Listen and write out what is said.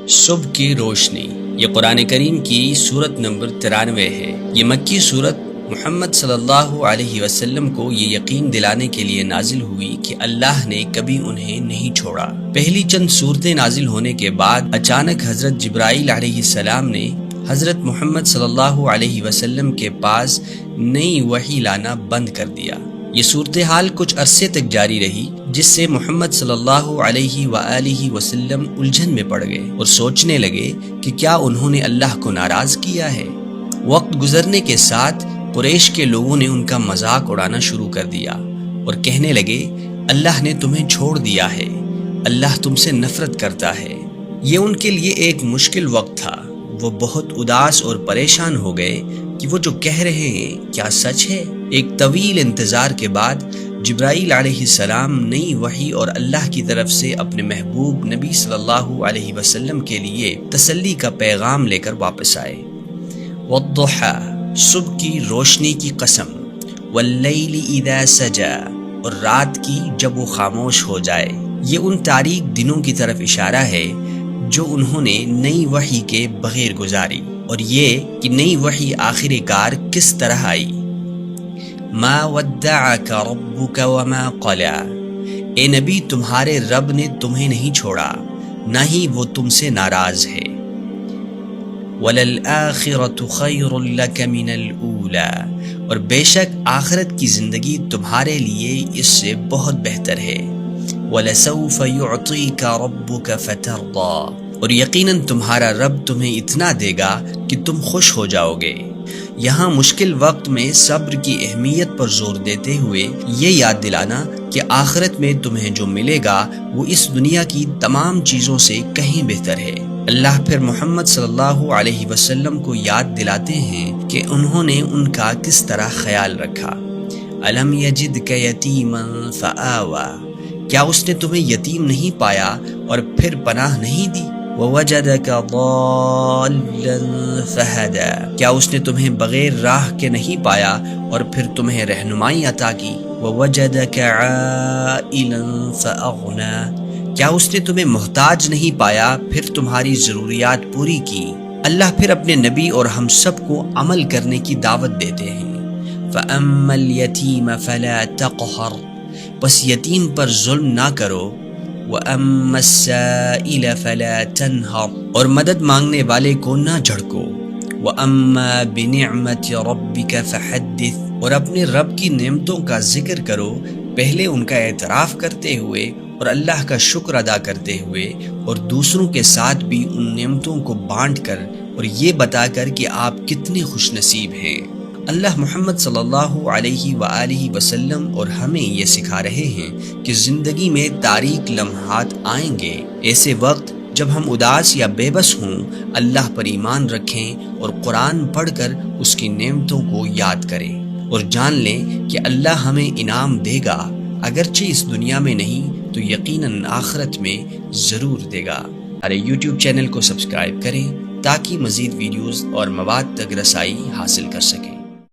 صبح کی روشنی، یہ قرآن کریم کی سورت نمبر 93 ہے۔ یہ مکی سورت محمد صلی اللہ علیہ وسلم کو یہ یقین دلانے کے لیے نازل ہوئی کہ اللہ نے کبھی انہیں نہیں چھوڑا۔ پہلی چند سورتیں نازل ہونے کے بعد اچانک حضرت جبرائیل علیہ السلام نے حضرت محمد صلی اللہ علیہ وسلم کے پاس نئی وحی لانا بند کر دیا۔ یہ صورتحال کچھ عرصے تک جاری رہی، جس سے محمد صلی اللہ علیہ وآلہ وسلم الجھن میں پڑ گئے اور سوچنے لگے کہ کیا انہوں نے اللہ کو ناراض کیا ہے۔ وقت گزرنے کے ساتھ قریش کے لوگوں نے ان کا مذاق اڑانا شروع کر دیا اور کہنے لگے اللہ نے تمہیں چھوڑ دیا ہے، اللہ تم سے نفرت کرتا ہے۔ یہ ان کے لیے ایک مشکل وقت تھا۔ وہ بہت اداس اور پریشان ہو گئے کہ وہ جو کہہ رہے ہیں کیا سچ ہے۔ ایک طویل انتظار کے بعد جبرائیل علیہ السلام نئی وحی اور اللہ کی طرف سے اپنے محبوب نبی صلی اللہ علیہ وسلم کے لیے تسلی کا پیغام لے کر واپس آئے۔ والضحی، صبح کی روشنی کی قسم، واللیل اذا سجا، اور رات کی جب وہ خاموش ہو جائے۔ یہ ان تاریک دنوں کی طرف اشارہ ہے جو انہوں نے نئی وحی کے بغیر گزاری، اور یہ کہ نئی وحی آخر کار کس طرح آئی۔ ما ودعک ربک وما قلع، اے نبی تمہارے رب نے تمہیں نہیں چھوڑا، نہ ہی وہ تم سے ناراض ہے۔ وَلَلْآخِرَةُ خَيْرٌ لَكَ مِنَ الْأُولَى، اور بے شک آخرت کی زندگی تمہارے لیے اس سے بہت بہتر ہے۔ وَلَسَوْفَ يُعْطِيكَ رَبُّكَ فَتَرْضَى، اور یقیناً تمہارا رب تمہیں اتنا دے گا کہ تم خوش ہو جاؤ گے۔ یہاں مشکل وقت میں صبر کی اہمیت پر زور دیتے ہوئے یہ یاد دلانا کہ آخرت میں تمہیں جو ملے گا وہ اس دنیا کی تمام چیزوں سے کہیں بہتر ہے۔ اللہ پھر محمد صلی اللہ علیہ وسلم کو یاد دلاتے ہیں کہ انہوں نے ان کا کس طرح خیال رکھا۔ أَلَمْ يَجِدْكَ يَتِيمًا فَآوَى، کیا اس نے تمہیں یتیم نہیں پایا اور پھر پناہ نہیں دی؟ وَوَجَدَكَ ضَالًّا فَهَدَى، کیا اس نے تمہیں بغیر راہ کے نہیں پایا اور پھر تمہیں رہنمائی عطا کی؟ وَوَجَدَكَ عَائِلًا فَأَغْنَى، کیا اس نے تمہیں محتاج نہیں پایا پھر تمہاری ضروریات پوری کی؟ اللہ پھر اپنے نبی اور ہم سب کو عمل کرنے کی دعوت دیتے ہیں۔ فَأَمَّا الْيَتِيمَ فَلَا تَقْهَرْ، پس یتیم پر ظلم نہ کرو۔ وَأَمَّا السَّائِلَ فَلَا تَنْهَرْ، اور مدد مانگنے والے کو نہ جھڑکو۔ وَأَمَّا بِنِعْمَةِ رَبِّكَ فَحَدِّثْ، اور اپنے رب کی نعمتوں کا ذکر کرو، پہلے ان کا اعتراف کرتے ہوئے اور اللہ کا شکر ادا کرتے ہوئے، اور دوسروں کے ساتھ بھی ان نعمتوں کو بانٹ کر اور یہ بتا کر کہ آپ کتنے خوش نصیب ہیں۔ اللہ محمد صلی اللہ علیہ وآلہ وسلم اور ہمیں یہ سکھا رہے ہیں کہ زندگی میں تاریک لمحات آئیں گے، ایسے وقت جب ہم اداس یا بے بس ہوں، اللہ پر ایمان رکھیں اور قرآن پڑھ کر اس کی نعمتوں کو یاد کریں، اور جان لیں کہ اللہ ہمیں انعام دے گا، اگرچہ اس دنیا میں نہیں تو یقیناً آخرت میں ضرور دے گا۔ ہمارے YouTube چینل کو سبسکرائب کریں تاکہ مزید ویڈیوز اور مواد تک رسائی حاصل کر سکیں۔